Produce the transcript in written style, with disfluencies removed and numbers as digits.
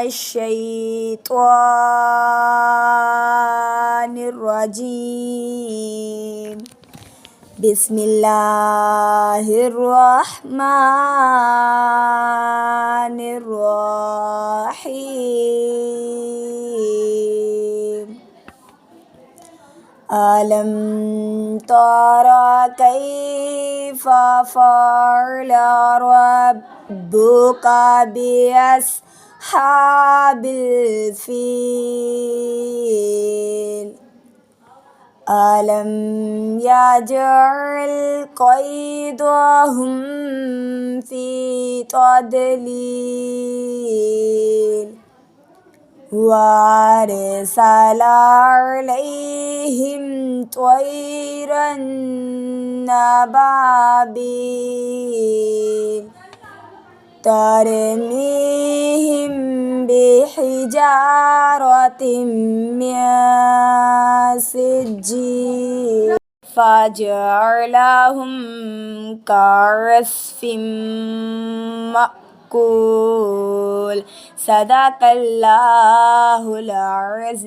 الشيطان الرجيم. بسم الله الرحمن الرحيم. ألم تر كيف فعل ربك بأصحاب الفيل؟ ألم يجعل كيدهم في تضليل وأرسل عليهم طيرا أبابيل ترميهم بحجارة من سجيل فجعلهم كعصف مأكول. صدق الله العظيم.